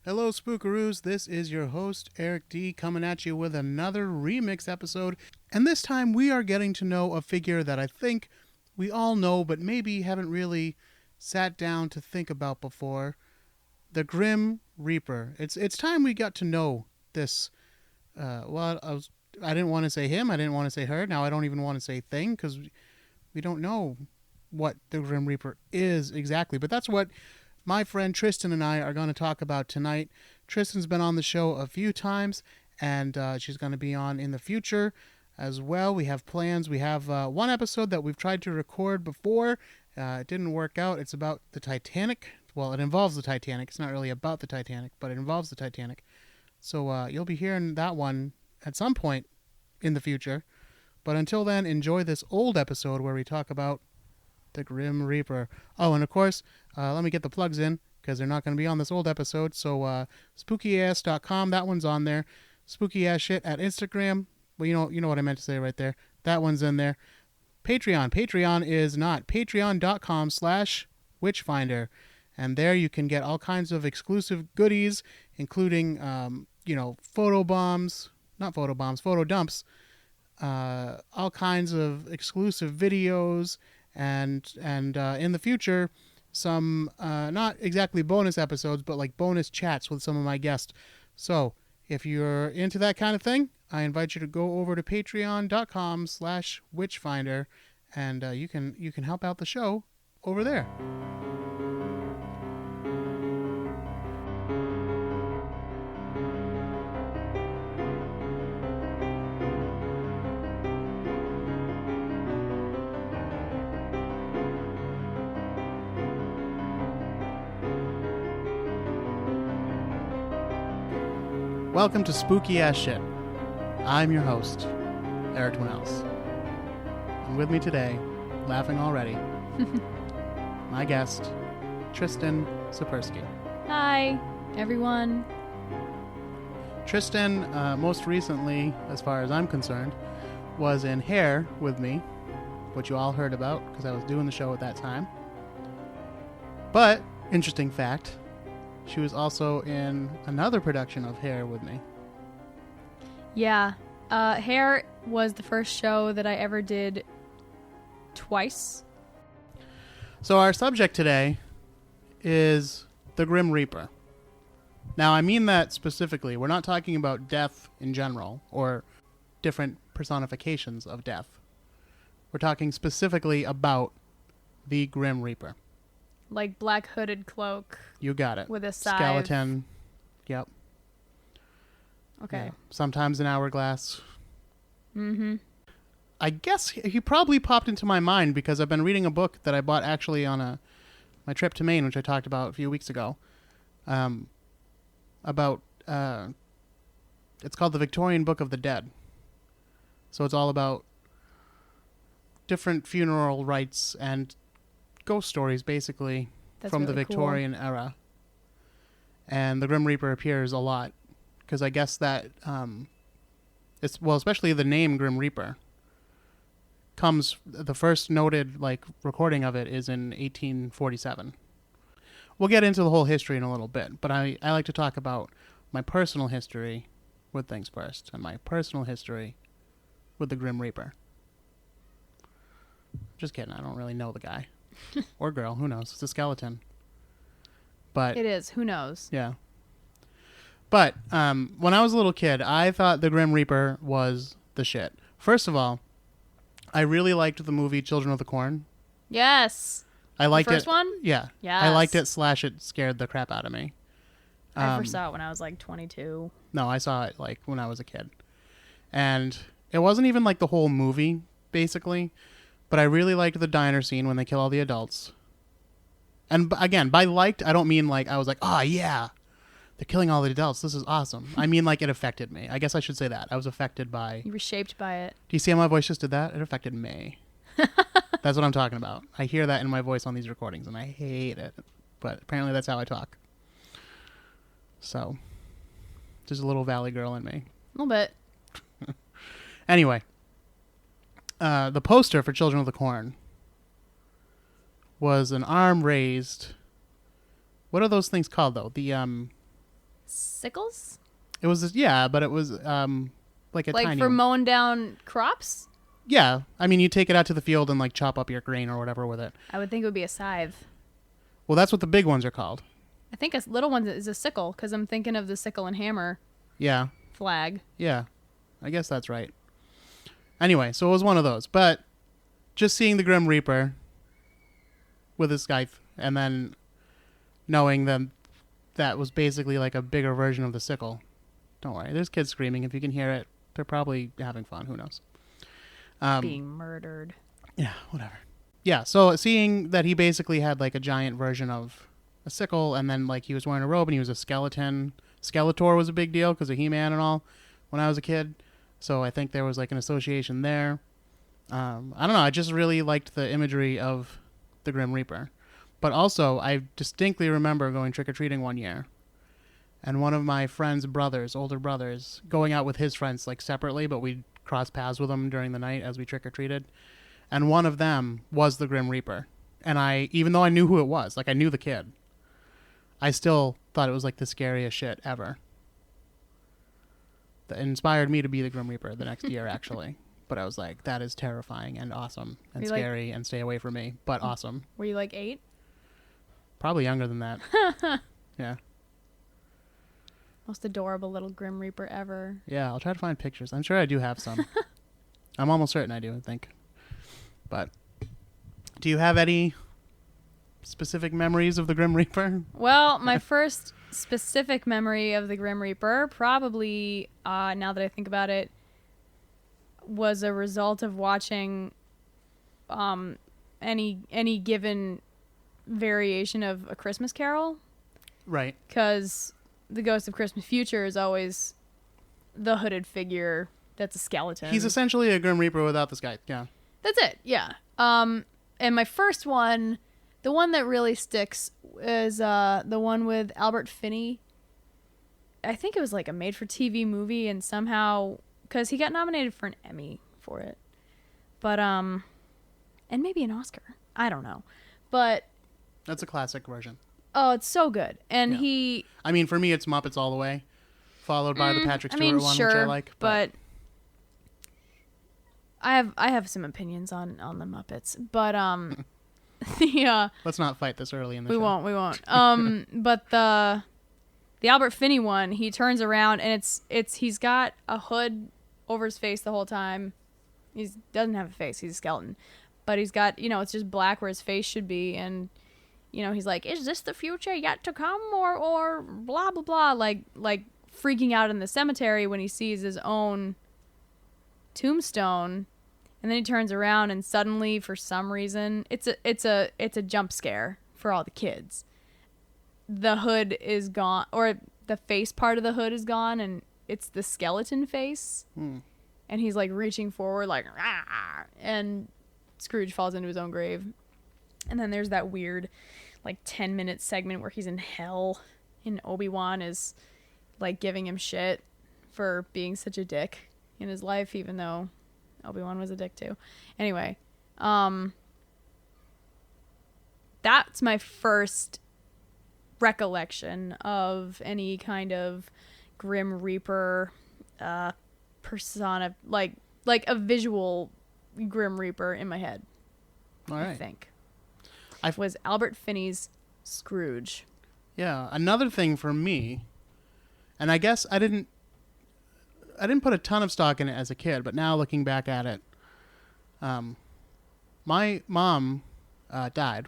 Hello, Spookaroos. This is your host, Eric D., coming at you with another remix episode. And this time we are getting to know a figure that I think we all know, but maybe haven't really sat down to think about before. The Grim Reaper. It's time we got to know this. I didn't want to say him. I didn't want to say her. Now I don't even want to say thing because we don't know what the Grim Reaper is exactly. But that's what my friend Tristan and I are going to talk about tonight. Tristan's been on the show a few times, and she's going to be on in the future as well. We have plans. We have one episode that we've tried to record before. It didn't work out. It's about the Titanic. Well, it involves the Titanic. It's not really about the Titanic, but it involves the Titanic. So you'll be hearing that one at some point in the future. But until then, enjoy this old episode where we talk about the Grim Reaper. Oh, and of course, let me get the plugs in because they're not going to be on this old episode. So spookyass.com, that one's on there. Spooky ass shit at Instagram. Well, you know what I meant to say right there. That one's in there. Patreon is not. Patreon.com/witchfinder. And there you can get all kinds of exclusive goodies, including, photo dumps, all kinds of exclusive videos, and in the future, some not exactly bonus episodes, but like bonus chats with some of my guests. So if you're into that kind of thing, I invite you to go over to patreon.com/witchfinder, and you can help out the show over there. Welcome to Spooky Ass Shit. I'm your host, Eric Winnells. And with me today, laughing already, my guest, Tristan Sapersky. Hi, everyone. Tristan, most recently, as far as I'm concerned, was in Hair with me, which you all heard about because I was doing the show at that time. But, interesting fact, she was also in another production of Hair with me. Yeah, Hair was the first show that I ever did twice. So our subject today is the Grim Reaper. Now, I mean that specifically. We're not talking about death in general or different personifications of death. We're talking specifically about the Grim Reaper. Like black hooded cloak. You got it. With a scythe. Skeleton. Yep. Okay. Yeah. Sometimes an hourglass. Mm-hmm. I guess he probably popped into my mind because I've been reading a book that I bought actually on my trip to Maine, which I talked about a few weeks ago. About it's called The Victorian Book of the Dead. So it's all about different funeral rites and ghost stories, basically. That's from really the Victorian era. And the Grim Reaper appears a lot because I guess that especially the name Grim Reaper comes, the first noted recording of it is in 1847. We'll get into the whole history in a little bit, but I like to talk about my personal history with things first, and my personal history with the Grim Reaper. Just kidding, I don't really know the guy. Or girl, who knows? It's a skeleton. But It is, who knows? yeah. But when I was a little kid, I thought the Grim Reaper was the shit. First of all, I really liked the movie Children of the Corn. Yes. I liked the first it. one? Yeah. Yes. I liked it / it scared the crap out of me. I first saw it when I was like 22. No, I saw it when I was a kid. And it wasn't even the whole movie, basically. But I really liked the diner scene when they kill all the adults. And again, by liked, I don't mean I was oh yeah, they're killing all the adults. This is awesome. I mean it affected me. I guess I should say that. I was affected by... You were shaped by it. Do you see how my voice just did that? It affected me. That's what I'm talking about. I hear that in my voice on these recordings, and I hate it. But apparently that's how I talk. So, there's a little valley girl in me. A little bit. Anyway, the poster for Children of the Corn was an arm raised. What are those things called, though? The sickles? It was, yeah, but it was like a Like tiny for one. mowing down crops? Yeah. I mean, you take it out to the field and like chop up your grain or whatever with it. I would think it would be a scythe. Well, that's what the big ones are called. I think a little one is a sickle because I'm thinking of the sickle and hammer Yeah. flag. Yeah. I guess that's right. Anyway, so it was one of those. But just seeing the Grim Reaper with his scythe and then knowing that that was basically like a bigger version of the sickle. Don't worry. There's kids screaming. If you can hear it, they're probably having fun. Who knows? Being murdered. Yeah, whatever. Yeah, so seeing that he basically had like a giant version of a sickle and then like he was wearing a robe and he was a skeleton. Skeletor was a big deal because of He-Man and all when I was a kid. So I think there was like an association there. I don't know. I just really liked the imagery of the Grim Reaper. But also, I distinctly remember going trick-or-treating one year. And one of my friend's brothers, older brothers, going out with his friends like separately, but we'd cross paths with them during the night as we trick-or-treated. And one of them was the Grim Reaper. And I, even though I knew who it was, like I knew the kid, I still thought it was like the scariest shit ever. That inspired me to be the Grim Reaper the next year, actually. But I was like, that is terrifying and awesome and scary and stay away from me, but awesome. Were you like 8? Probably younger than that. Yeah. Most adorable little Grim Reaper ever. Yeah, I'll try to find pictures. I'm sure I do have some. I'm almost certain I do, I think. But do you have any specific memories of the Grim Reaper? Well, my first specific memory of the Grim Reaper, probably, now that I think about it, was a result of watching any given variation of A Christmas Carol. Right. Because the Ghost of Christmas Future is always the hooded figure that's a skeleton. He's essentially a Grim Reaper without the sky. Yeah. That's it, yeah. And my first one, the one that really sticks, is the one with Albert Finney. I think it was like a made-for-TV movie, and somehow, because he got nominated for an Emmy for it. But, and maybe an Oscar. I don't know. But... That's a classic version. Oh, it's so good. And he... I mean, for me, it's Muppets All the Way, followed by the Patrick Stewart one, sure, which I like. But I have some opinions on the Muppets. But, Let's not fight this early in the show. We won't. But the Albert Finney one, he turns around and he's got a hood over his face the whole time. He doesn't have a face. He's a skeleton. But he's got, it's just black where his face should be. And, he's like, is this the future yet to come? Or blah, blah, blah. Like freaking out in the cemetery when he sees his own tombstone. And then he turns around and suddenly, for some reason, it's a jump scare for all the kids. The hood is gone, or the face part of the hood is gone, and it's the skeleton face. And he's like reaching forward, like, rah, and Scrooge falls into his own grave. And then there's that weird, like 10-minute segment where he's in hell, and Obi-Wan is like giving him shit for being such a dick in his life, even though Obi-Wan was a dick too. Anyway, that's my first recollection of any kind of Grim Reaper persona, like a visual Grim Reaper in my head. All right. I think was Albert Finney's Scrooge. Yeah, another thing for me, and I guess I didn't put a ton of stock in it as a kid, but now looking back at it, my mom died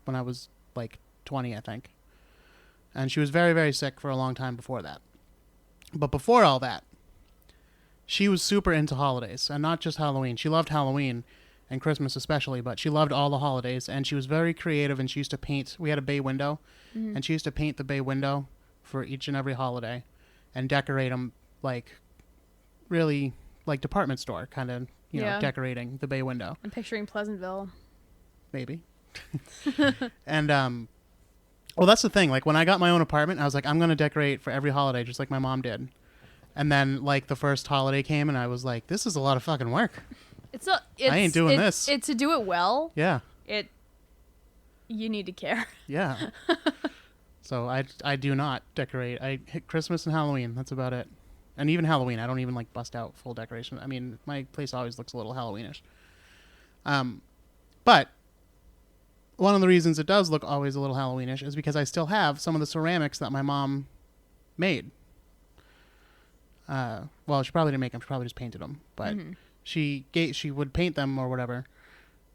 when I was like 20, I think. And she was very, very sick for a long time before that. But before all that, she was super into holidays, and not just Halloween. She loved Halloween and Christmas especially, but she loved all the holidays, and she was very creative, and she used to paint. We had a bay window, and she used to paint the bay window for each and every holiday and decorate them like really like department store kind of, decorating the bay window. I'm picturing Pleasantville. Maybe. And well, that's the thing. Like when I got my own apartment, I was like, I'm going to decorate for every holiday just like my mom did. And then like the first holiday came and I was like, this is a lot of fucking work. I ain't doing this. To do it well. Yeah. You need to care. Yeah. So I do not decorate. I hit Christmas and Halloween. That's about it. And even Halloween, I don't even like bust out full decoration. I mean, my place always looks a little Halloweenish. But one of the reasons it does look always a little Halloweenish is because I still have some of the ceramics that my mom made. Well, she probably didn't make them. She probably just painted them. But she would paint them or whatever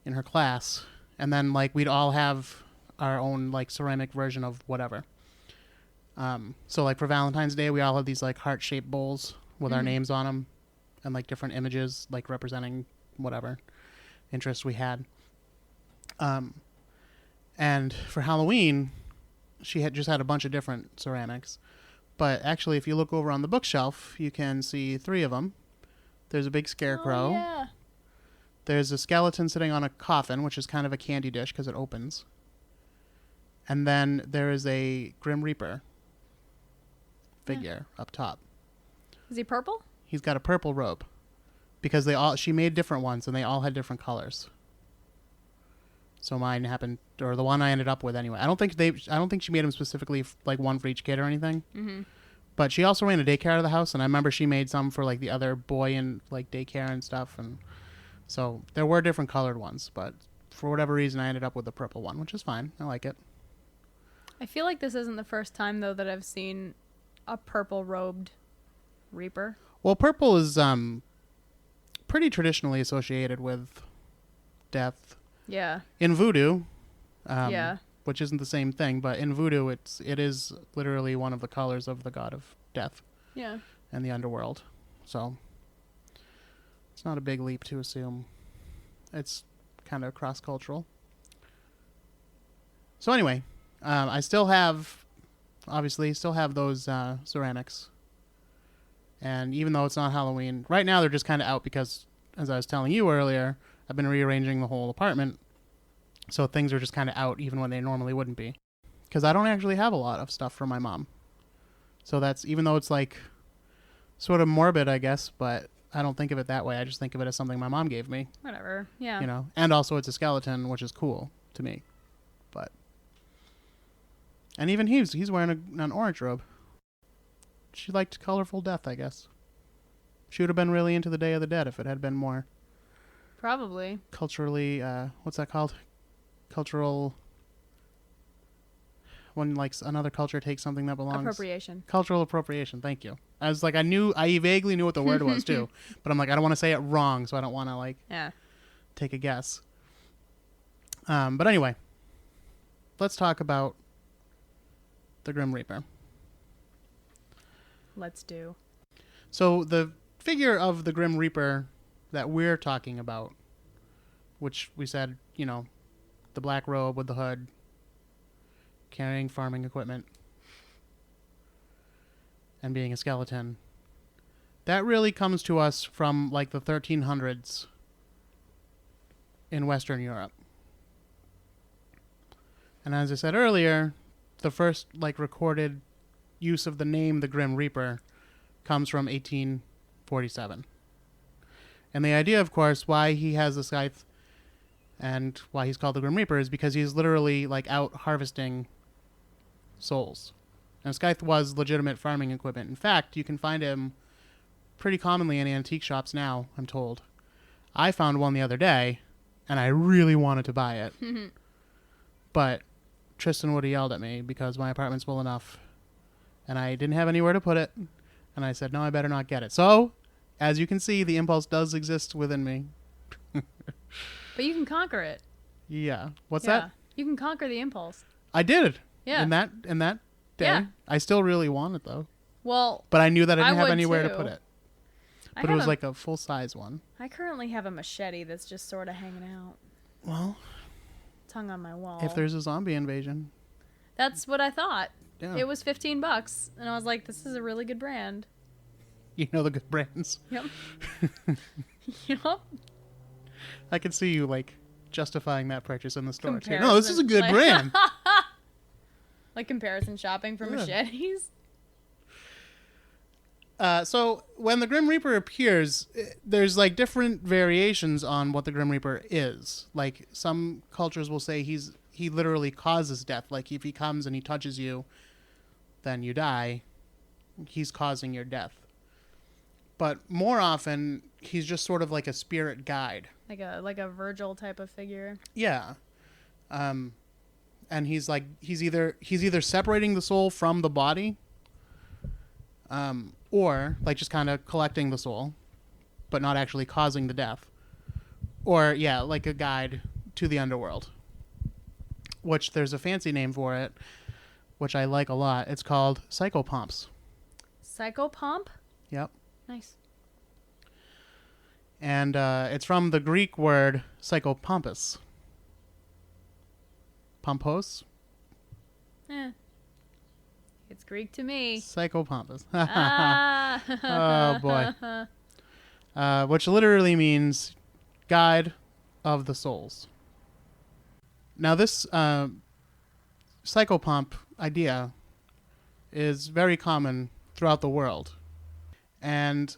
in her class, and then like we'd all have our own like ceramic version of whatever. So like for Valentine's Day, we all have these like heart-shaped bowls with our names on them, and like different images like representing whatever interest we had. And for Halloween, she had a bunch of different ceramics. But actually, if you look over on the bookshelf, you can see 3 of them. There's a big scarecrow. Oh, yeah. There's a skeleton sitting on a coffin, which is kind of a candy dish because it opens. And then there is a Grim Reaper figure up top. Is he purple? He's got a purple robe because she made different ones and they all had different colors. So mine happened, or the one I ended up with anyway. I don't think she made them specifically like one for each kid or anything. Mm-hmm. But she also ran a daycare out of the house, and I remember she made some for like the other boy in like daycare and stuff. And so there were different colored ones, but for whatever reason, I ended up with the purple one, which is fine. I like it. I feel like this isn't the first time though that I've seen a purple robed Reaper. Well, purple is pretty traditionally associated with death. Yeah. In voodoo, yeah, which isn't the same thing, but in voodoo, it is literally one of the colors of the god of death. Yeah. And the underworld. So it's not a big leap to assume it's kind of cross-cultural. So anyway, I still have those ceramics. And even though it's not Halloween, right now they're just kind of out because, as I was telling you earlier, I've been rearranging the whole apartment. So things are just kind of out even when they normally wouldn't be. Because I don't actually have a lot of stuff from my mom. So that's, even though it's like sort of morbid, I guess, but I don't think of it that way. I just think of it as something my mom gave me. Whatever. Yeah. You know, and also it's a skeleton, which is cool to me. But, and even he's wearing an orange robe. She liked colorful death, I guess. She would have been really into the Day of the Dead if it had been more. Probably. Culturally, what's that called? Cultural. When like another culture takes something that belongs. Appropriation. Cultural appropriation. Thank you. I was like, I vaguely knew what the word was too, but I'm like, I don't want to say it wrong, so I don't want to like. Yeah. Take a guess. But anyway, let's talk about the Grim Reaper. Let's do. So the figure of the Grim Reaper that we're talking about, which we said, you know, the black robe with the hood, carrying farming equipment, and being a skeleton, that really comes to us from like the 1300s in Western Europe. And as I said earlier, the first like recorded use of the name the Grim Reaper comes from 1847. And the idea, of course, why he has the scythe and why he's called the Grim Reaper is because he's literally like out harvesting souls. And scythe was legitimate farming equipment. In fact, you can find him pretty commonly in antique shops now, I'm told. I found one the other day, and I really wanted to buy it. But Tristan would have yelled at me because my apartment's full enough, and I didn't have anywhere to put it. And I said, no, I better not get it. So, as you can see, the impulse does exist within me. But you can conquer it. Yeah. What's that? You can conquer the impulse. I did. Yeah. In that day. Yeah. I still really want it, though. Well, but I knew that I didn't have would anywhere too. to put it. But it was like a full-size one. I currently have a machete that's just sort of hanging out. Well, it's hung on my wall. If there's a zombie invasion. That's what I thought. Yeah. It was $15, and I was like, this is a really good brand. You know the good brands. Yep. Yep. I can see you, like, justifying that purchase in the store. Comparison, no, this is a good brand. Like comparison shopping for machetes? So when the Grim Reaper appears, there's like different variations on what the Grim Reaper is. Like some cultures will say he's he literally causes death. Like if he comes and he touches you, then you die. He's causing your death. But more often, he's just sort of like a spirit guide. Like a Virgil type of figure. Yeah. And he's either separating the soul from the body, or like just kind of collecting the soul, but not actually causing the death. Or yeah, like a guide to the underworld. Which there's a fancy name for it, which I like a lot. It's called psychopomps. Psychopomp? Yep. Nice. And it's from the Greek word psychopompos. Pompos? It's Greek to me. Psychopompos. Ah. Oh, boy. Which literally means guide of the souls. Now, this psychopomp idea is very common throughout the world. And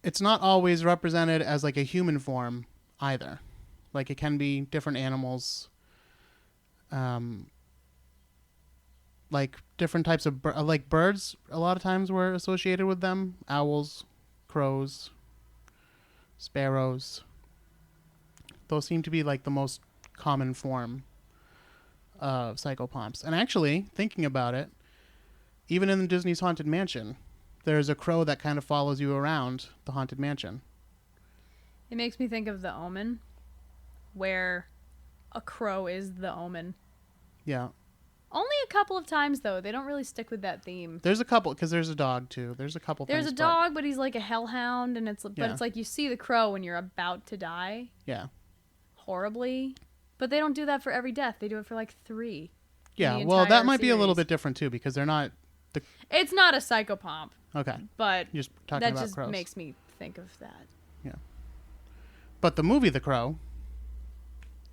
it's not always represented as like a human form either. Like it can be different animals, like different types of like birds. A lot of times were associated with them: owls, crows, sparrows. Those seem to be like the most common form of psychopomps. And actually, thinking about it, even in Disney's Haunted Mansion, there's a crow that kind of follows you around the Haunted Mansion. It makes me think of The Omen, where a crow is the omen. Yeah. Only a couple of times, though. They don't really stick with that theme. There's a couple, because there's a dog, too. There's a couple There's things. a dog, but he's like a hellhound, and Yeah. it's like you see the crow when you're about to die. Yeah. Horribly. But they don't do that for every death. They do it for like 3. Yeah, well, that might be a little bit different, too, because they're not... It's not a psychopomp. Okay. But You're just talking that about just crows. makes me think of that. Yeah. But the movie The Crow,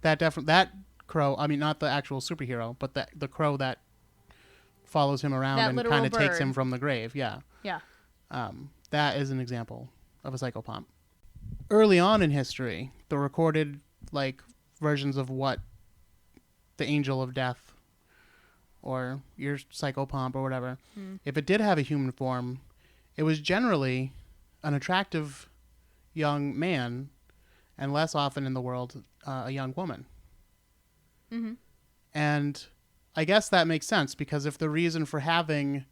that crow, I mean, not the actual superhero, but the crow that follows him around That and literal kind of takes bird. him from the grave. Yeah. Yeah. That is an example of a psychopomp. Early on in history, the recorded like versions of what the angel of death or your psychopomp or whatever, if it did have a human form, it was generally an attractive young man, and less often in the world, a young woman. Mm-hmm. And I guess that makes sense, because if the reason for having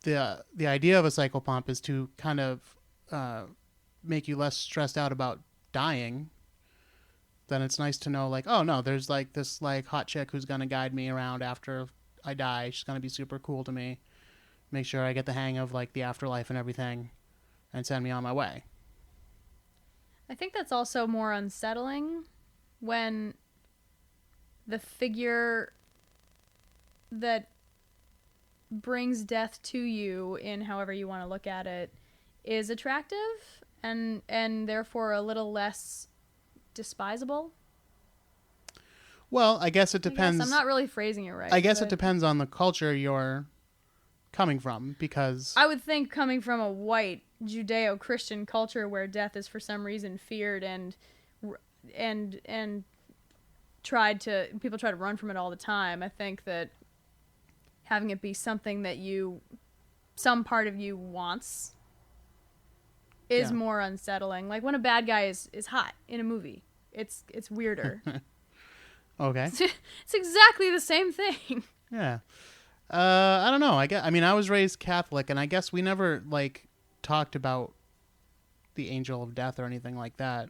the idea of a psychopomp is to kind of make you less stressed out about dying, then it's nice to know, like, oh no, there's like this like hot chick who's gonna guide me around after I die. She's gonna be super cool to me, make sure I get the hang of like the afterlife and everything, and send me on my way. I think that's also more unsettling when the figure that brings death to you, in however you want to look at it, is attractive and therefore a little less despisable. Well, I guess it depends. I'm not really phrasing it right. I guess it depends on the culture you're coming from, because I would think coming from a white Judeo-Christian culture where death is for some reason feared and people try to run from it all the time, I think that having it be something that some part of you wants is more unsettling. Like when a bad guy is hot in a movie, it's weirder. Okay. It's exactly the same thing. Yeah. I don't know. I was raised Catholic, and I guess we never like talked about the angel of death or anything like that.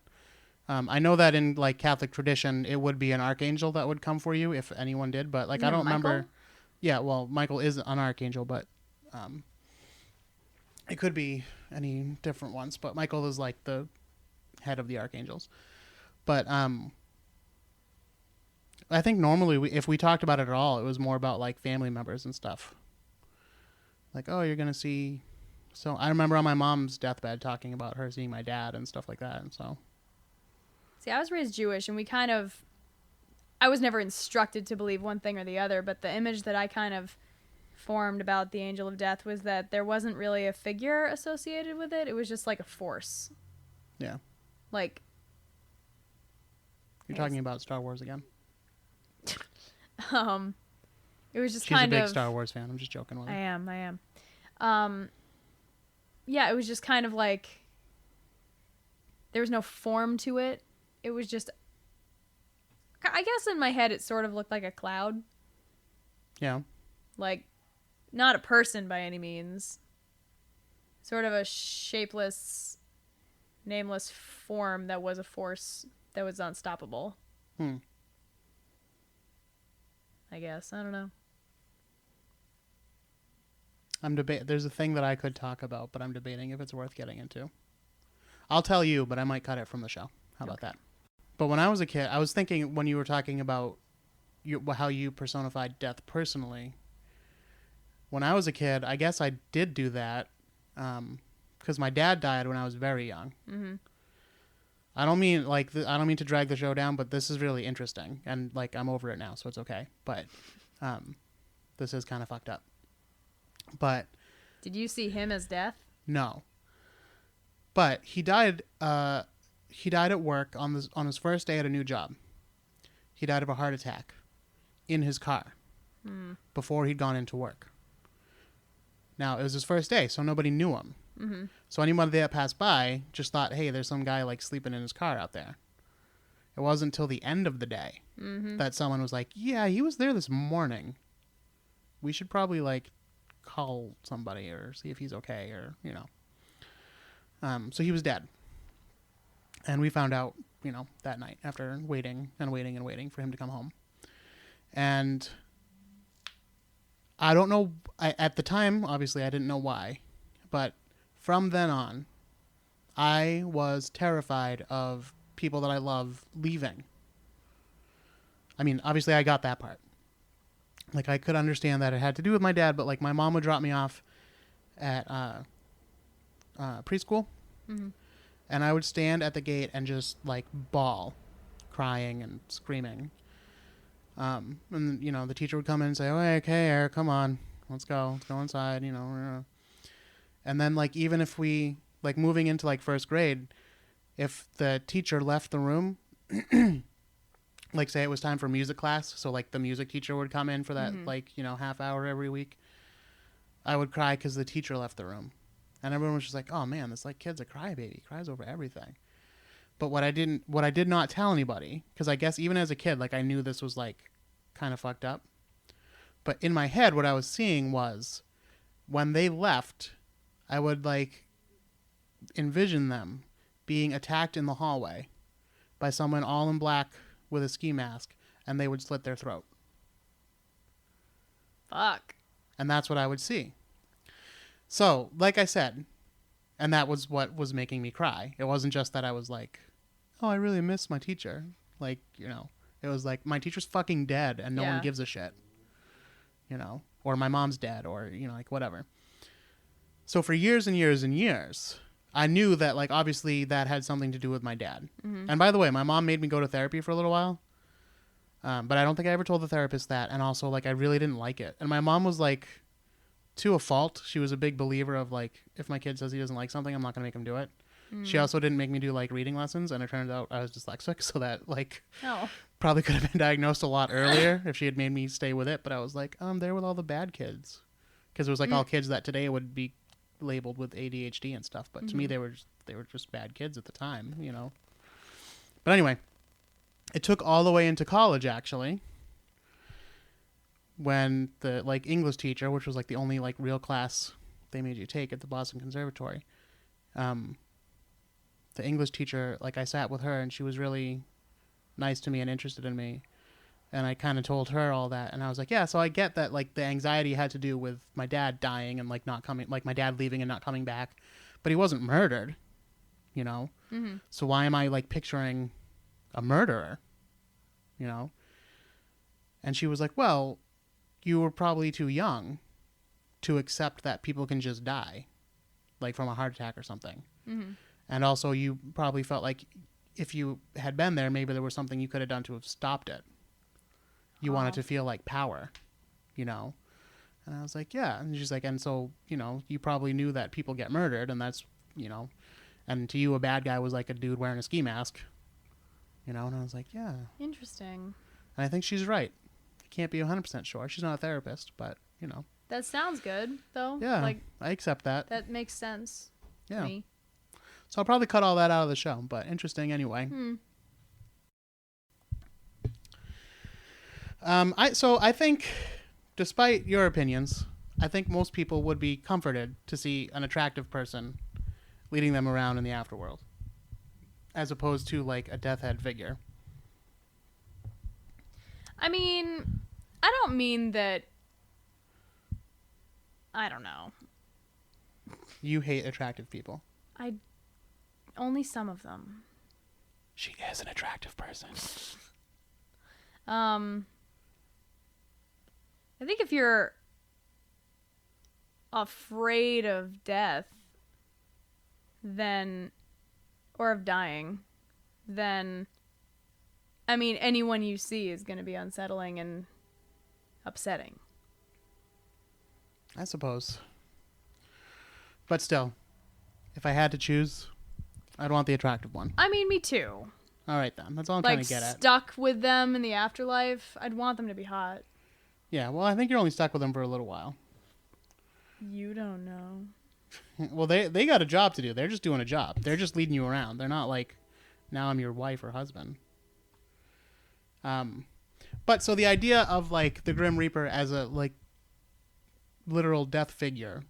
I know that in like Catholic tradition, it would be an archangel that would come for you if anyone did, but like I don't remember. Yeah, well, Michael is an archangel, but it could be any different ones. But Michael is like the head of the archangels. But I think normally if we talked about it at all, it was more about like family members and stuff. Like, oh, you're gonna see. So I remember on my mom's deathbed talking about her seeing my dad and stuff like that, and so. See, I was raised Jewish, and I was never instructed to believe one thing or the other, but the image that I kind of formed about the angel of death was that there wasn't really a figure associated with it. It was just like a force. Yeah. Like. You're talking about Star Wars again? Um, it was just She's a kind big of. Star Wars fan. I'm just joking with her. I am. Um, yeah, it was just kind of like there was no form to it. It was just, I guess in my head it sort of looked like a cloud. Yeah. Like, not a person by any means. Sort of a shapeless, nameless form that was a force that was unstoppable. I guess. I don't know. There's a thing that I could talk about, but I'm debating if it's worth getting into. I'll tell you, but I might cut it from the show. How about that? But when I was a kid, I was thinking when you were talking about how you personified death personally. When I was a kid, I guess I did do that because my dad died when I was very young. Mm-hmm. I don't mean I don't mean to drag the show down, but this is really interesting, and like I'm over it now, so it's okay. But this is kind of fucked up. But did you see him as death? no. But he died. He died at work on his first day at a new job. He died of a heart attack in his car before he'd gone into work. Now it was his first day, so nobody knew him. Mm-hmm. So anyone that passed by just thought, "Hey, there's some guy like sleeping in his car out there." It wasn't until the end of the day that someone was like, "Yeah, he was there this morning. We should probably like call somebody or see if he's okay or you know." So he was dead. And we found out, you know, that night after waiting and waiting and waiting for him to come home. And I don't know, at the time, obviously, I didn't know why. But from then on, I was terrified of people that I love leaving. I mean, obviously, I got that part. Like, I could understand that it had to do with my dad, but, like, my mom would drop me off at preschool. Mm-hmm. And I would stand at the gate and just like bawl, crying and screaming. And you know, the teacher would come in and say, "Oh, okay, Eric, come on, let's go inside." You know, and then like even if we like moving into like first grade, if the teacher left the room, like say it was time for music class, so like the music teacher would come in for that like you know half hour every week, I would cry because the teacher left the room. And everyone was just like, "Oh man, this like kid's a crybaby. He cries over everything." But what I did not tell anybody, because I guess even as a kid, like I knew this was like kind of fucked up. But in my head, what I was seeing was when they left, I would like envision them being attacked in the hallway by someone all in black with a ski mask, and they would slit their throat. Fuck. And that's what I would see. So, like I said, and that was what was making me cry. It wasn't just that I was like, "Oh, I really miss my teacher." Like, you know, it was like, my teacher's fucking dead and no one gives a shit. You know, or my mom's dead or, you know, like whatever. So for years and years and years, I knew that, like, obviously that had something to do with my dad. Mm-hmm. And by the way, my mom made me go to therapy for a little while. But I don't think I ever told the therapist that. And also, like, I really didn't like it. And my mom was like, to a fault, she was a big believer of like, if my kid says he doesn't like something, I'm not going to make him do it. She also didn't make me do like reading lessons, and it turned out I was dyslexic, so that like probably could have been diagnosed a lot earlier if she had made me stay with it. But I was like, I'm there with all the bad kids, because it was like all kids that today would be labeled with ADHD and stuff. But to me, they were just bad kids at the time, you know. But anyway, it took all the way into college actually, when the like English teacher, which was like the only like real class they made you take at the Boston Conservatory, the English teacher, like I sat with her and she was really nice to me and interested in me, and I kind of told her all that, and I was like, yeah, so I get that like the anxiety had to do with my dad dying and like not coming, like my dad leaving and not coming back, but he wasn't murdered, you know. So why am I like picturing a murderer, you know? And she was like, well, you were probably too young to accept that people can just die, like from a heart attack or something. And also you probably felt like if you had been there, maybe there was something you could have done to have stopped it. You wanted to feel like power, you know? And I was like, yeah. And she's like, and so, you know, you probably knew that people get murdered, and that's, you know, and to you a bad guy was like a dude wearing a ski mask, you know? And I was like, yeah. Interesting. And I think she's right. can't be 100% sure. She's not a therapist, but, you know. That sounds good, though. Yeah, Like, I accept that. that makes sense to Yeah. me. So I'll probably cut all that out of the show, but interesting anyway. I think, despite your opinions, I think most people would be comforted to see an attractive person leading them around in the afterworld, as opposed to like a death head figure. I mean, I don't mean that. I don't know. You hate attractive people. Only some of them. She is an attractive person. I think if you're afraid of death, then, or of dying, then, I mean, anyone you see is going to be unsettling and upsetting. I suppose. But still, if I had to choose, I'd want the attractive one. I mean, me too. All right, then. That's all I'm trying Like, to get at. stuck with them in the afterlife, I'd want them to be hot. Yeah, well, I think you're only stuck with them for a little while. You don't know. Well, they got a job to do. They're just doing a job. They're just leading you around. They're not like, now I'm your wife or husband. But so the idea of like the Grim Reaper as a like literal death figure,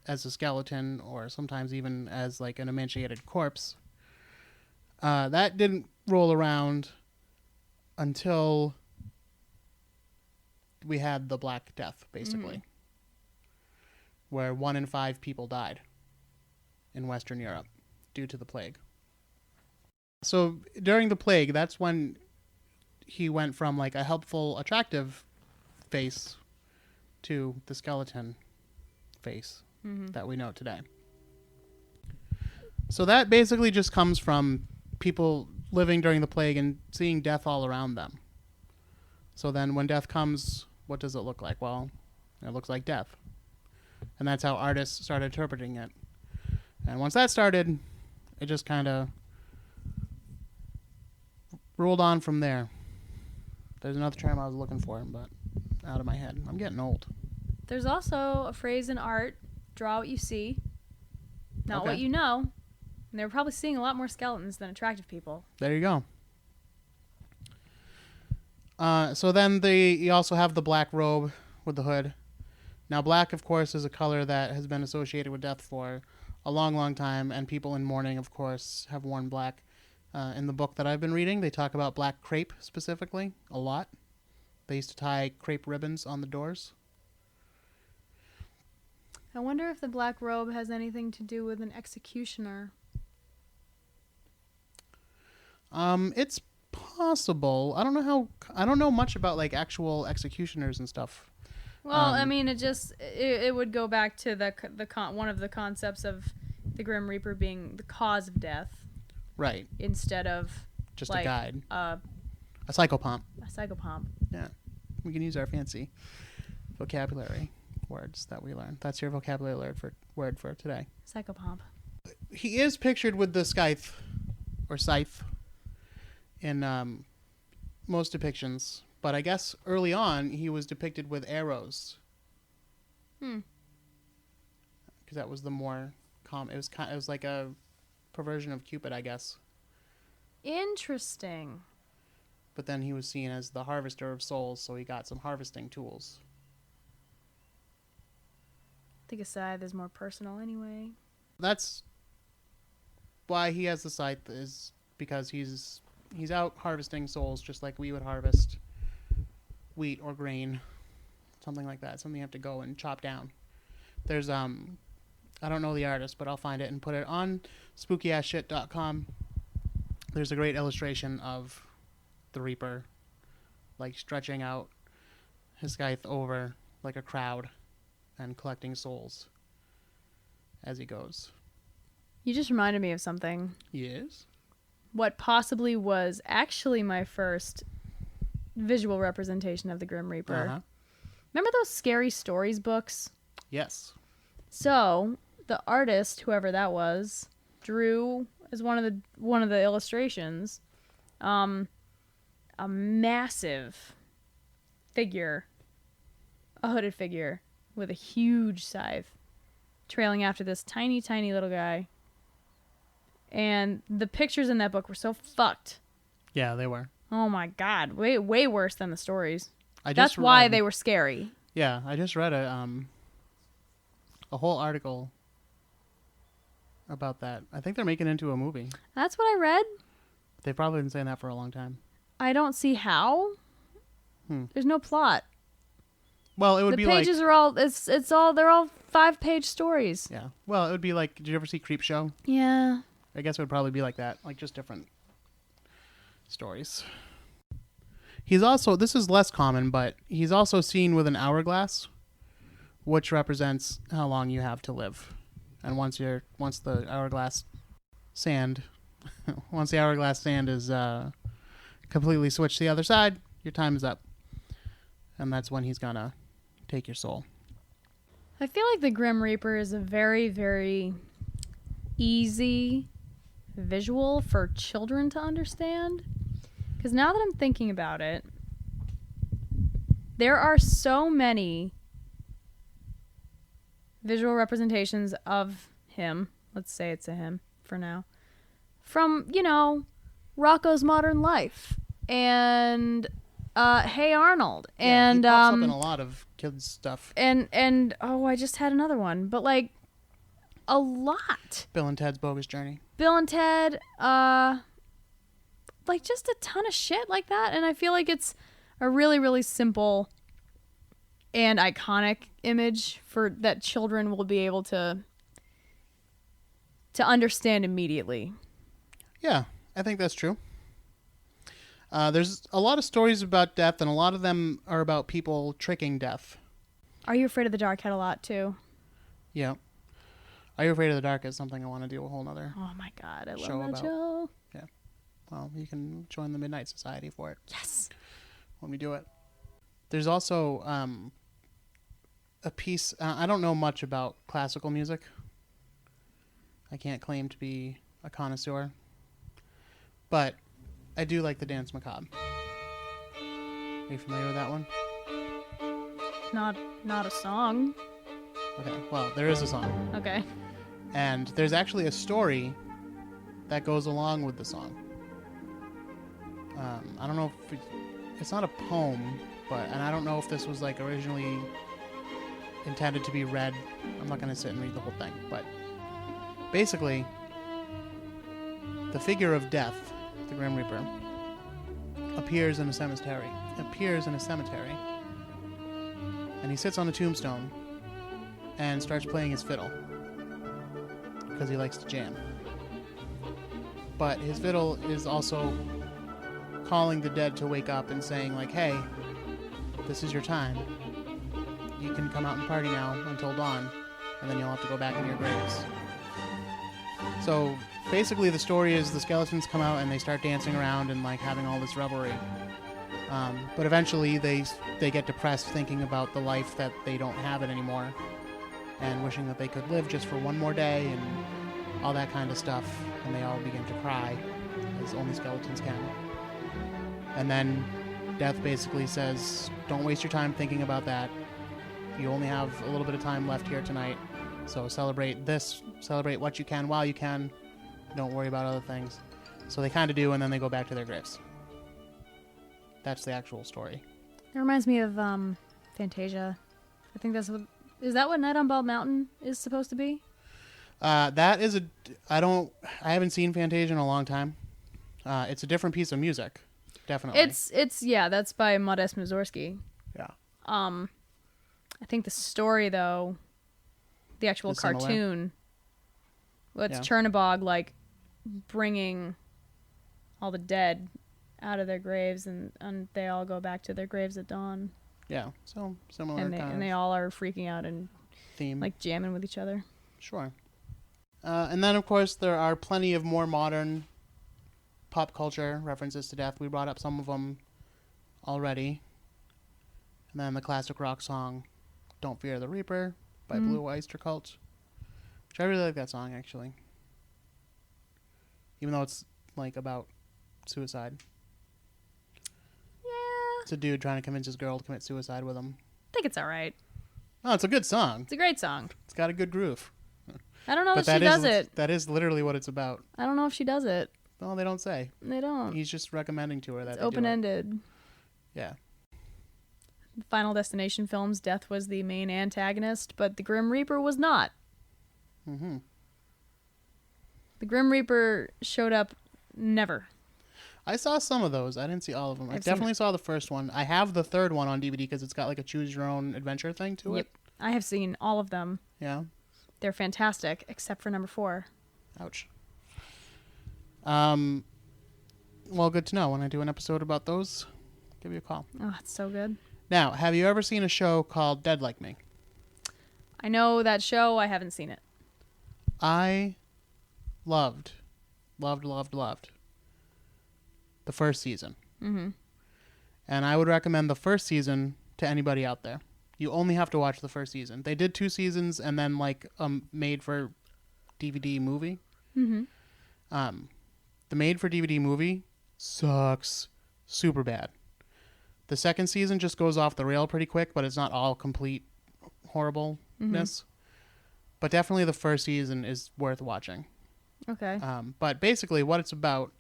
as a skeleton, or sometimes even as like an emaciated corpse, that didn't roll around until we had the Black Death, basically, where 1 in 5 people died in Western Europe due to the plague. So during the plague, that's when he went from like a helpful, attractive face to the skeleton face that we know today. So that basically just comes from people living during the plague and seeing death all around them. So then when death comes, what does it look like? Well, it looks like death. And that's how artists started interpreting it. And once that started, it just kind of rolled on from there. There's another term I was looking for, but out of my head. I'm getting old. There's also a phrase in art, draw what you see, not Okay. what you know. And they were probably seeing a lot more skeletons than attractive people. There you go. So then you also have the black robe with the hood. Now, black, of course, is a color that has been associated with death for a long, long time, and people in mourning, of course, have worn black. In the book that I've been reading, they talk about black crepe specifically a lot. They used to tie crepe ribbons on the doors. I wonder if the black robe has anything to do with an executioner. It's possible. I don't know much about like actual executioners and stuff. Well, I mean, it would go back to one of the concepts of the Grim Reaper being the cause of death, Right. instead of Just like, a guide. A psychopomp. psychopomp. Yeah. We can use our fancy vocabulary words that we learned. That's your vocabulary word for today. Psychopomp. He is pictured with the scythe in most depictions, but I guess early on he was depicted with arrows. Because that was the more common. It was like a perversion of Cupid, I guess. Interesting. But then he was seen as the harvester of souls, so he got some harvesting tools. I think a scythe is more personal anyway. That's why he has the scythe, is because he's out harvesting souls just like we would harvest wheat or grain, something like that. Something you have to go and chop down. There's I don't know the artist, but I'll find it and put it on spookyassshit.com. There's a great illustration of the Reaper like stretching out his scythe over like a crowd and collecting souls as he goes. You just reminded me of something. Yes. What possibly was actually my first visual representation of the Grim Reaper. Uh-huh. Remember those Scary Stories books? Yes. So the artist, whoever that was, drew as one of the illustrations, a massive figure, a hooded figure with a huge scythe trailing after this tiny, tiny little guy. And the pictures in that book were so fucked. Yeah, they were. Oh my God. Way, way worse than the stories. I just That's why they were scary. Yeah, I just read a whole article about that. I think they're making it into a movie. That's what I read. They've probably been saying that for a long time. I don't see how. There's no plot. Well, it would be like... The pages are all... They're all 5-page stories. Yeah. Well, it would be like... Did you ever see Creepshow? Yeah. I guess it would probably be like that. Like, just different stories. He's also... This is less common, but he's also seen with an hourglass, which represents how long you have to live. And once the hourglass sand... once the hourglass sand is completely switched to the other side, your time is up. And that's when he's gonna take your soul. I feel like the Grim Reaper is a very, very easy visual for children to understand. Because now that I'm thinking about it, there are so many visual representations of him. Let's say it's a him for now. From, Rocco's Modern Life and Hey Arnold. Yeah, and he pops up in a lot of kids' stuff. And I just had another one. But like a lot. Bill and Ted's Bogus Journey. Bill and Ted, like just a ton of shit like that. And I feel like it's a really, really simple and iconic image for that children will be able to understand immediately. Yeah, I think that's true. There's a lot of stories about death, and a lot of them are about people tricking death. Are You Afraid of the Dark had a lot too. Yeah. Are You Afraid of the Dark is something I want to do a whole nother Oh my God, I love show that about. show. Yeah. Well, you can join the Midnight Society for it. Yes. When we do it. There's also a piece... I don't know much about classical music. I can't claim to be a connoisseur. But I do like the Dance Macabre. Are you familiar with that one? Not a song. Okay, well, there is a song. Okay. And there's actually a story that goes along with the song. I don't know if it's not a poem, and I don't know if this was like originally intended to be read. I'm not going to sit and read the whole thing, but basically, the figure of death, the Grim Reaper, appears in a cemetery. And he sits on a tombstone and starts playing his fiddle because he likes to jam. But his fiddle is also calling the dead to wake up and saying, like, hey, this is your time. You can come out and party now until dawn, and then you'll have to go back in your graves. So basically the story is the skeletons come out and they start dancing around and like having all this revelry. But eventually they get depressed thinking about the life that they don't have it anymore and wishing that they could live just for one more day and all that kind of stuff. And they all begin to cry, as only skeletons can. And then Death basically says, don't waste your time thinking about that. You only have a little bit of time left here tonight. So celebrate this, celebrate what you can while you can. Don't worry about other things. So they kind of do, and then they go back to their graves. That's the actual story. It reminds me of Fantasia. I think that's what... Is that what Night on Bald Mountain is supposed to be? That is I haven't seen Fantasia in a long time. It's a different piece of music. Definitely. It's yeah, that's by Modest Mussorgsky. Yeah. I think the story though, the actual cartoon, it's Chernabog like bringing all the dead out of their graves and they all go back to their graves at dawn. Yeah, so similar and they all are freaking out and theme, like jamming with each other. Sure. And then of course there are plenty of more modern pop culture references to death. We brought up some of them already. And then the classic rock song Don't Fear the Reaper by Blue Oyster Cult, which I really like that song actually, even though it's like about suicide. It's a dude trying to convince his girl to commit suicide with him. I think it's all right. Oh, it's a good song. It's a great song. It's got a good groove. I don't know But if she does it. That is literally what it's about. I don't know if she does it. No, they don't say. They don't. He's just recommending to her that It's they do it. open-ended. Yeah. The Final Destination films, Death was the main antagonist, but the Grim Reaper was not. Mm-hmm. The Grim Reaper showed up never. I saw some of those. I didn't see all of them. I definitely saw the first one. I have the third one on DVD because it's got like a choose your own adventure thing to it. I have seen all of them. Yeah. They're fantastic, except for number 4. Ouch. Well, good to know. When I do an episode about those, give you a call. Oh, it's so good. Now, have you ever seen a show called Dead Like Me? I know that show. I haven't seen it. I loved the first season. Mm-hmm. And I would recommend the first season to anybody out there. You only have to watch the first season. They did 2 seasons and then like made for DVD movie. Mm-hmm. The made for DVD movie sucks super bad. The second season just goes off the rail pretty quick, but it's not all complete horribleness. Mm-hmm. But definitely the first season is worth watching. Okay. But basically what it's about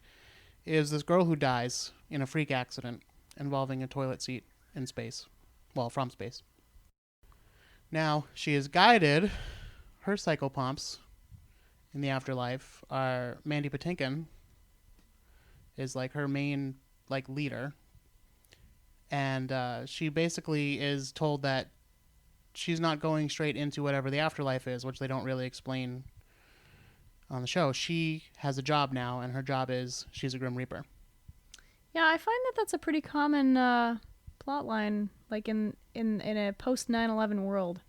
is this girl who dies in a freak accident involving a toilet seat in space. Well, from space. Now, she is guided. Her psychopomps in the afterlife are Mandy Patinkin is like her main like leader. And she basically is told that she's not going straight into whatever the afterlife is, which they don't really explain on the show. She has a job now, and her job is she's a Grim Reaper. Yeah, I find that that's a pretty common plot line, like in a post 9/11 world.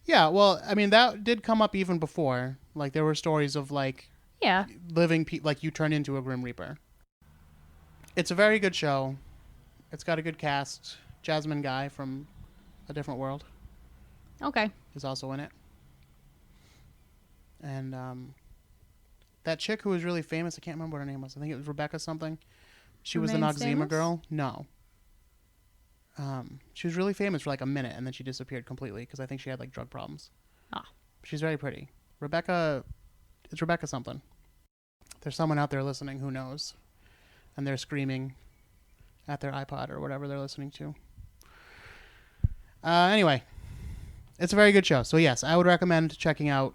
Yeah, well, I mean, that did come up even before. Like, there were stories of, like, like, you turn into a Grim Reaper. It's a very good show. It's got a good cast. Jasmine Guy from A Different World. Okay. Is also in it. And that chick who was really famous, I can't remember what her name was. I think it was Rebecca something. She was the Noxzema girl. No. She was really famous for like a minute, and then she disappeared completely because I think she had like drug problems. Ah. She's very pretty. Rebecca, it's Rebecca something. There's someone out there listening who knows, and they're screaming at their iPod or whatever they're listening to. Anyway, it's a very good show. So yes, I would recommend checking out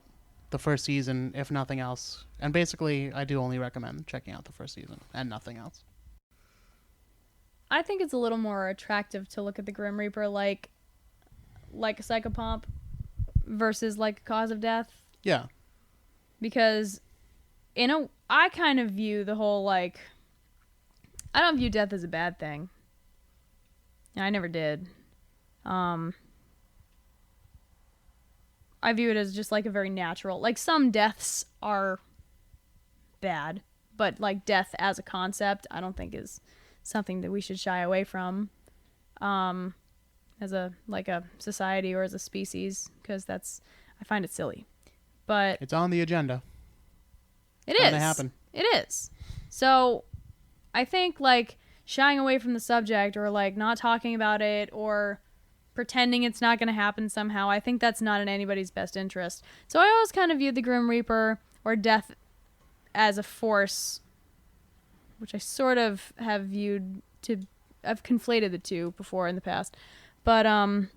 the first season, if nothing else. And basically, I do only recommend checking out the first season and nothing else. I think it's a little more attractive to look at the Grim Reaper like a psychopomp versus like a cause of death. Yeah. Because I kind of view the whole like, I don't view death as a bad thing. I never did. I view it as just like a very natural, like some deaths are bad, but like death as a concept, I don't think is something that we should shy away from as a society or as a species, because I find it silly. But it's on the agenda. It is. Gonna happen. It is. So I think like shying away from the subject or like not talking about it or pretending it's not going to happen somehow, I think that's not in anybody's best interest. So I always kind of viewed the Grim Reaper or death as a force, which I sort of have I've conflated the two before in the past. But I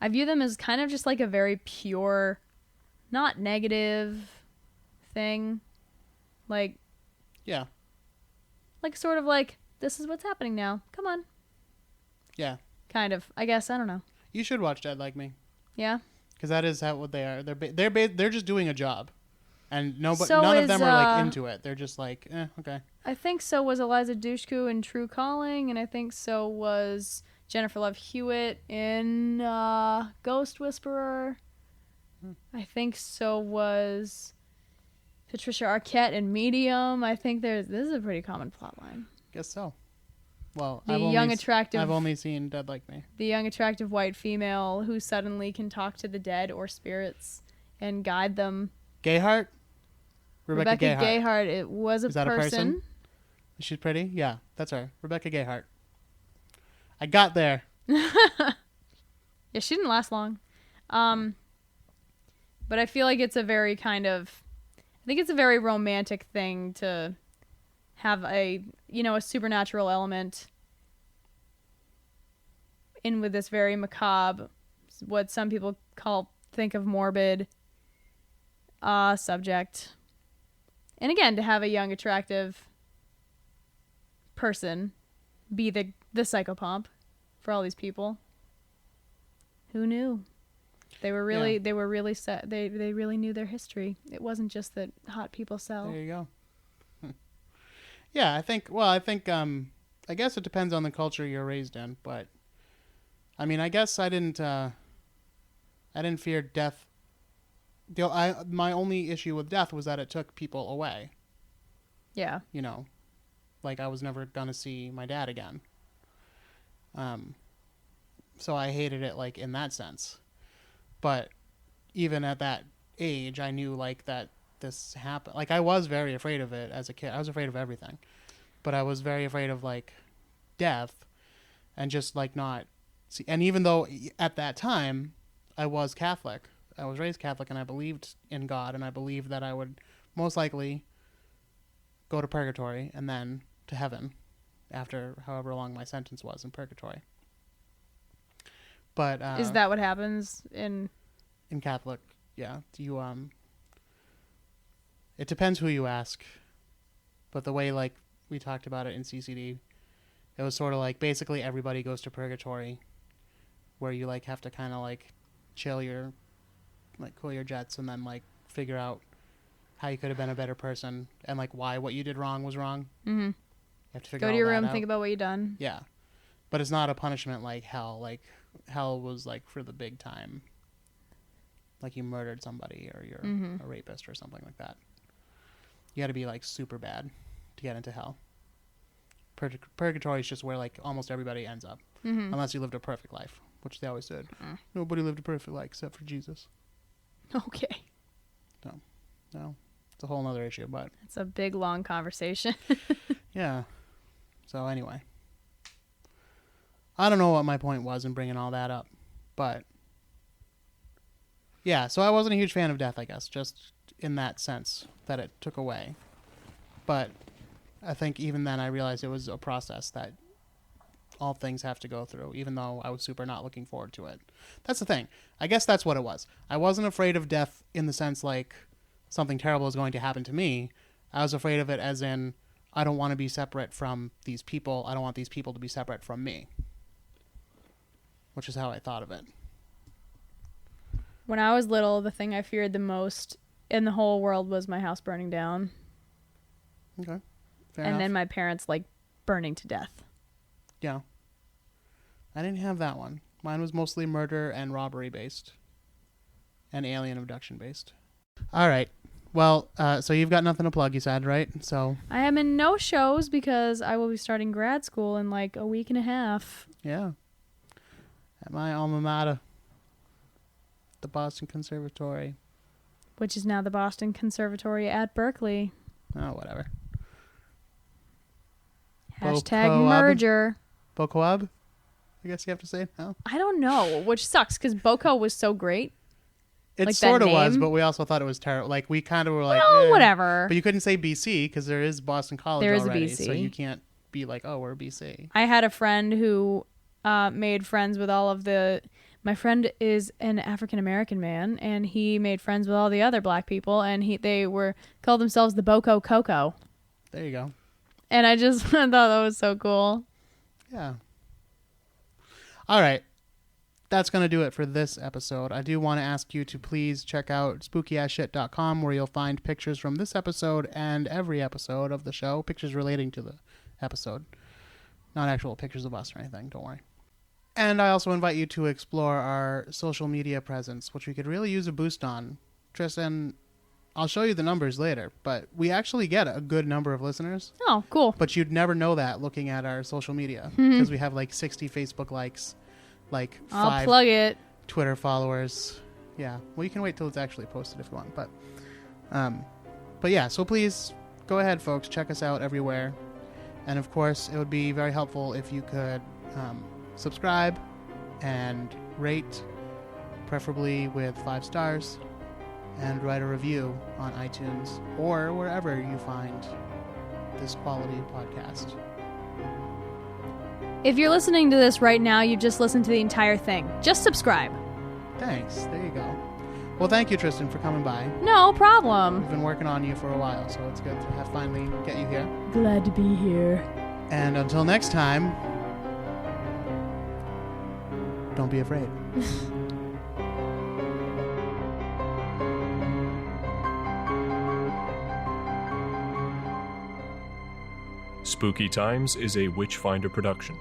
view them as kind of just like a very pure, not negative thing. Like, yeah. Like sort of like, this is what's happening now. Come on. Yeah. Kind of. I guess. I don't know. You should watch Dead Like Me. Yeah. Because that is what they are. They're just doing a job, and none of them are like into it. They're just like, okay. I think so was Eliza Dushku in True Calling, and I think so was Jennifer Love Hewitt in Ghost Whisperer. I think so was Patricia Arquette in Medium. I think this is a pretty common plot line. Guess so. Well, I've only seen Dead Like Me. The young, attractive white female who suddenly can talk to the dead or spirits and guide them. Gayheart? Rebecca Gayheart. It was a person. Is that a person? She's pretty? Yeah, that's her. Rebecca Gayheart. I got there. Yeah, she didn't last long. But I feel like it's a very I think it's a very romantic thing to have a supernatural element in with this very macabre, what some people think of morbid subject. And again, to have a young, attractive person be the psychopomp for all these people. Who knew? They were really set. They really knew their history. It wasn't just that hot people sell. There you go. Yeah, I think I guess it depends on the culture you're raised in, but I mean, I guess I didn't fear death. My only issue with death was that it took people away. Yeah. You know, like I was never gonna see my dad again. So I hated it like in that sense. But even at that age, I knew like that this happened. Like I was very afraid of it as a kid. I was afraid of everything, but I was very afraid of like death and just like not see. And even though at that time I was Catholic, I was raised Catholic, and I believed in God, and I believed that I would most likely go to purgatory and then to heaven after however long my sentence was in purgatory. But is that what happens in Catholic? Yeah, you it depends who you ask, but the way like we talked about it in CCD, it was sort of like basically everybody goes to purgatory, where you like have to kind of like cool your jets and then like figure out how you could have been a better person and like why what you did wrong was wrong. Mm-hmm. You have to figure go to your all that room, out. think about what you've done. Yeah, but it's not a punishment like hell. Like hell was like for the big time, like you murdered somebody or you're a rapist or something like that. You got to be like super bad to get into hell. Purgatory is just where like almost everybody ends up, unless you lived a perfect life, which they always did. Nobody lived a perfect life except for Jesus. Okay. No, it's a whole nother issue, but it's a big long conversation. Yeah. So anyway, I don't know what my point was in bringing all that up, but yeah. So I wasn't a huge fan of death, I guess, just in that sense that it took away. But I think even then I realized it was a process that all things have to go through, even though I was super not looking forward to it. That's the thing. I guess that's what it was. I wasn't afraid of death in the sense like something terrible is going to happen to me. I was afraid of it as in I don't want to be separate from these people. I don't want these people to be separate from me, which is how I thought of it. When I was little, the thing I feared the most in the whole world was my house burning down. Okay. Fair and enough. then my parents like burning to death. Yeah. I didn't have that one. Mine was mostly murder and robbery based and alien abduction based. All right. Well, so you've got nothing to plug, you said, right? So I am in no shows because I will be starting grad school in like a week and a half. yeah. At my alma mater, the Boston Conservatory. Which is now the Boston Conservatory at Berkeley. Oh, whatever. Hashtag Bocoab? merger. Bocoab? I guess you have to say it now. I don't know, which sucks because Boco was so great. It Like sort of that was, name? but we also thought it was terrible. Like, we kind of were like, Well, eh. whatever. But you couldn't say BC because there is Boston College There is a already. BC. So you can't be like, oh, we're BC. I had a friend who made friends with all of the... My friend is an African-American man, and he made friends with all the other black people, and they called themselves the Boco Coco. There you go. And I just thought that was so cool. Yeah. All right. That's going to do it for this episode. I do want to ask you to please check out spookyassshit.com where you'll find pictures from this episode and every episode of the show, pictures relating to the episode. Not actual pictures of us or anything, don't worry. And I also invite you to explore our social media presence, which we could really use a boost on. Tristan, I'll show you the numbers later, but we actually get a good number of listeners. Oh, cool. But you'd never know that looking at our social media because we have like 60 Facebook likes, like I'll 5 plug it. Twitter followers. Yeah. Well, you can wait till it's actually posted if you want. But yeah, so please go ahead, folks. Check us out everywhere. And of course, it would be very helpful if you could subscribe and rate, preferably with 5 stars, and write a review on iTunes or wherever you find this quality podcast. If you're listening to this right now, you've just listened to the entire thing. Just subscribe. Thanks. There you go. Well, thank you, Tristan, for coming by. No problem. We've been working on you for a while, so it's good to have finally get you here. Glad to be here. And until next time, don't be afraid. Spooky Times is a Witchfinder production.